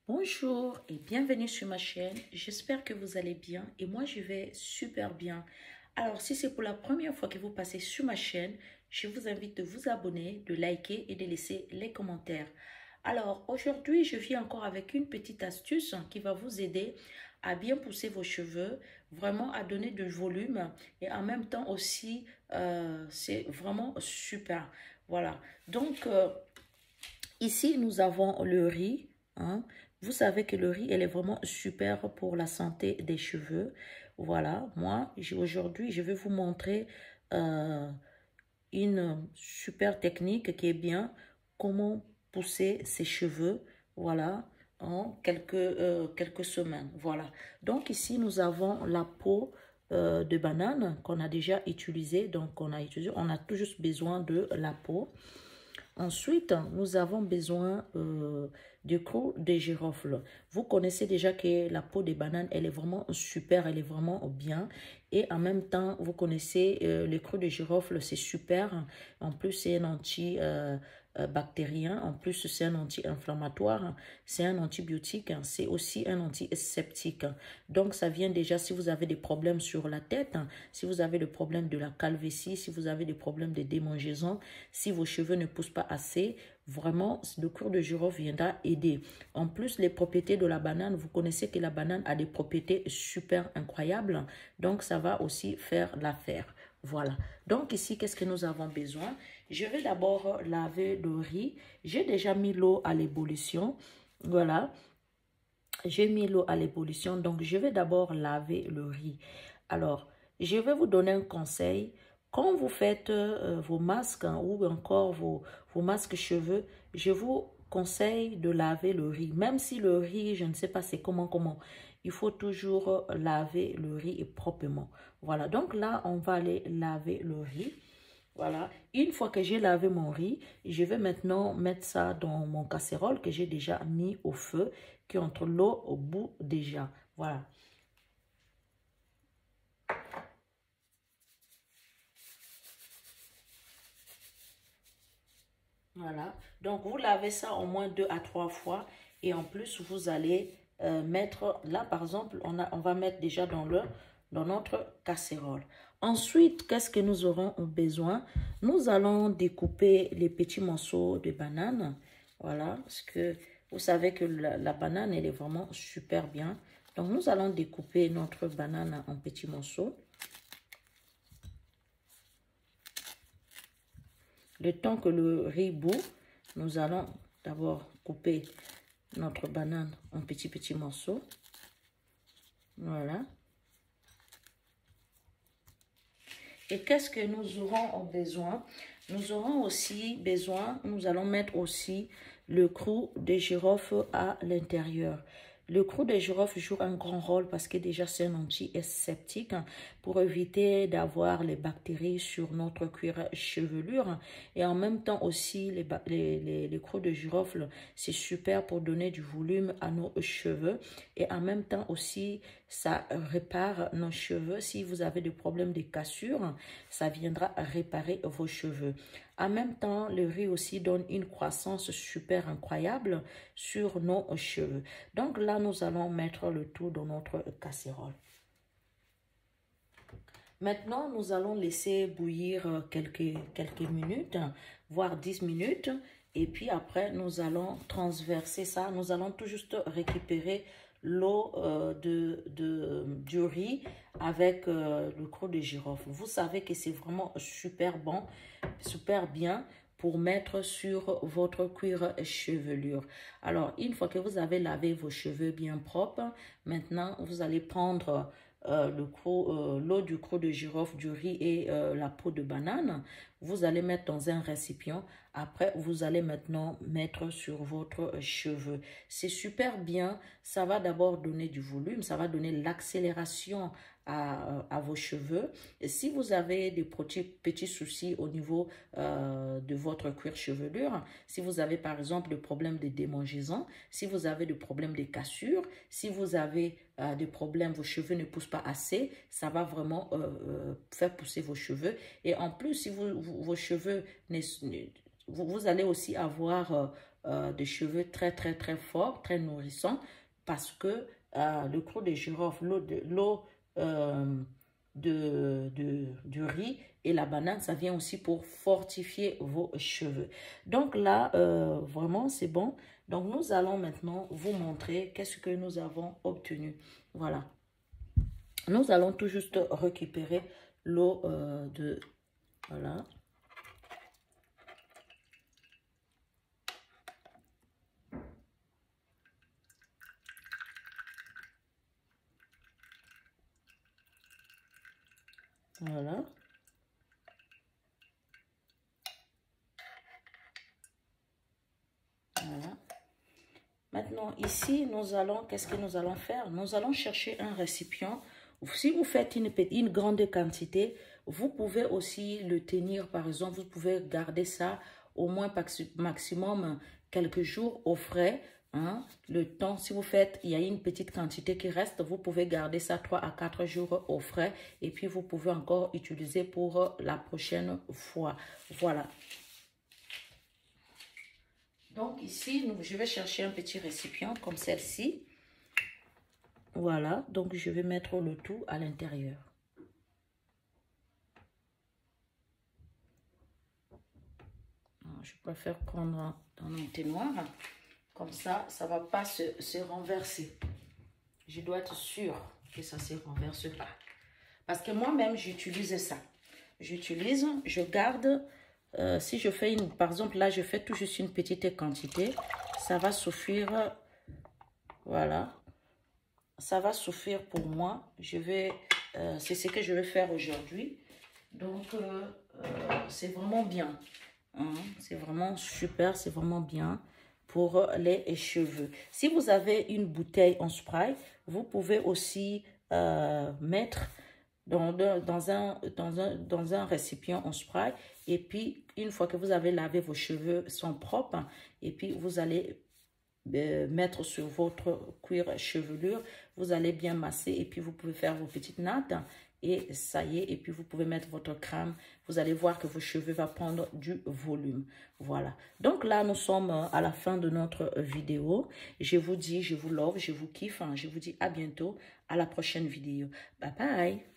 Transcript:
Bonjour et bienvenue sur ma chaîne. J'espère que vous allez bien et moi je vais super bien. Alors si c'est pour la première fois que vous passez sur ma chaîne, je vous invite de vous abonner, de liker et de laisser les commentaires. Alors aujourd'hui je viens encore avec une petite astuce qui va vous aider à bien pousser vos cheveux, vraiment à donner du volume et en même temps aussi c'est vraiment super. Voilà, donc ici nous avons le riz, hein. Vous savez que le riz, elle est vraiment super pour la santé des cheveux. Voilà, moi, aujourd'hui, je vais vous montrer euh, une super technique qui est bien. Comment pousser ses cheveux, voilà, en quelques semaines. Voilà. Donc ici, nous avons la peau de banane qu'on a déjà utilisée. Donc, on a tout juste besoin de la peau. Ensuite, nous avons besoin du cru de girofle. Vous connaissez déjà que la peau des bananes, elle est vraiment super, elle est vraiment bien. Et en même temps, vous connaissez le cru de girofle, c'est super. En plus, c'est un anti-bactérien. En plus, c'est un anti-inflammatoire. C'est un antibiotique. C'est aussi un antiseptique. Donc, ça vient déjà si vous avez des problèmes sur la tête, si vous avez le problème de la calvitie, si vous avez des problèmes de démangeaison, si vos cheveux ne poussent pas assez, vraiment, le cru de girofle viendra aider. En plus, les propriétés de la banane, vous connaissez que la banane a des propriétés super incroyables. Donc, ça va aussi faire l'affaire. Voilà. Donc, ici, qu'est-ce que nous avons besoin? Je vais d'abord laver le riz. J'ai déjà mis l'eau à l'ébullition. Voilà. J'ai mis l'eau à l'ébullition. Donc, je vais d'abord laver le riz. Alors, je vais vous donner un conseil. Quand vous faites vos masques ou encore vos masques cheveux, je vous conseille de laver le riz. Même si le riz, je ne sais pas c'est comment. Il faut toujours laver le riz proprement. Voilà, donc là, on va aller laver le riz. Voilà, une fois que j'ai lavé mon riz, je vais maintenant mettre ça dans mon casserole que j'ai déjà mis au feu, qui est entre l'eau au bout déjà. Voilà. Voilà, donc vous lavez ça au moins 2 à 3 fois et en plus vous allez mettre, là par exemple, on va mettre déjà dans notre casserole. Ensuite, qu'est-ce que nous aurons besoin? Nous allons découper les petits morceaux de banane, voilà, parce que vous savez que la banane, elle est vraiment super bien. Donc nous allons découper notre banane en petits morceaux. Le temps que le riz bout, nous allons d'abord couper notre banane en petits morceaux. Voilà. Et qu'est-ce que nous aurons besoin? Nous aurons aussi besoin, nous allons mettre aussi le cru de girofle à l'intérieur. Le cru de girofle joue un grand rôle parce que déjà c'est un antiseptique pour éviter d'avoir les bactéries sur notre cuir chevelure. Et en même temps aussi, les crus de girofle, c'est super pour donner du volume à nos cheveux. Et en même temps aussi, ça répare nos cheveux. Si vous avez des problèmes de cassure, ça viendra réparer vos cheveux. En même temps, le riz aussi donne une croissance super incroyable sur nos cheveux. Donc là, nous allons mettre le tout dans notre casserole. Maintenant, nous allons laisser bouillir quelques minutes, voire 10 minutes. Et puis après, nous allons transverser ça. Nous allons tout juste récupérer l'eau du riz avec le cru de girofle. Vous savez que c'est vraiment super bon, super bien pour mettre sur votre cuir chevelure. Alors, une fois que vous avez lavé vos cheveux bien propres, maintenant, vous allez prendre l'eau du cru de girofle, du riz et la peau de banane. Vous allez mettre dans un récipient. Après, vous allez maintenant mettre sur votre cheveu. C'est super bien. Ça va d'abord donner du volume. Ça va donner l'accélération à vos cheveux. Et si vous avez des petits soucis au niveau de votre cuir chevelure, si vous avez par exemple des problèmes de démangeaison, si vous avez des problèmes de cassure, si vous avez des problèmes, vos cheveux ne poussent pas assez, ça va vraiment faire pousser vos cheveux. Et en plus, si vos cheveux, vous allez aussi avoir de cheveux très, très, très fort, très nourrissant, parce que le clou de girofle, du riz et la banane, ça vient aussi pour fortifier vos cheveux. Donc là, vraiment, c'est bon. Donc, nous allons maintenant vous montrer qu'est-ce que nous avons obtenu. Voilà. Nous allons tout juste récupérer l'eau de... Voilà. Voilà. Voilà. Maintenant, ici, nous allons, qu'est-ce que nous allons faire? Nous allons chercher un récipient. Si vous faites une grande quantité, vous pouvez aussi le tenir, par exemple, vous pouvez garder ça au moins maximum quelques jours au frais. Hein, le temps, si vous faites, il y a une petite quantité qui reste, vous pouvez garder ça 3 à 4 jours au frais et puis vous pouvez encore utiliser pour la prochaine fois. Voilà. Donc ici, je vais chercher un petit récipient comme celle-ci. Voilà, donc je vais mettre le tout à l'intérieur. Je préfère prendre un entonnoir. Comme ça, ça ne va pas se renverser. Je dois être sûre que ça ne se renverse pas. Parce que moi-même, j'utilise ça. Je garde, si je fais par exemple, là, je fais tout juste une petite quantité. Ça va suffire, voilà. Ça va suffire pour moi. C'est ce que je vais faire aujourd'hui. Donc, c'est vraiment bien. Hein? C'est vraiment super, c'est vraiment bien pour les cheveux. Si vous avez une bouteille en spray, vous pouvez aussi mettre dans un récipient en spray. Et puis, une fois que vous avez lavé, vos cheveux sont propres. Et puis, vous allez mettre sur votre cuir chevelure. Vous allez bien masser. Et puis, vous pouvez faire vos petites nattes. Et ça y est. Et puis, vous pouvez mettre votre crème. Vous allez voir que vos cheveux vont prendre du volume. Voilà. Donc là, nous sommes à la fin de notre vidéo. Je vous dis, je vous love, je vous kiffe. Je vous dis à bientôt. À la prochaine vidéo. Bye bye.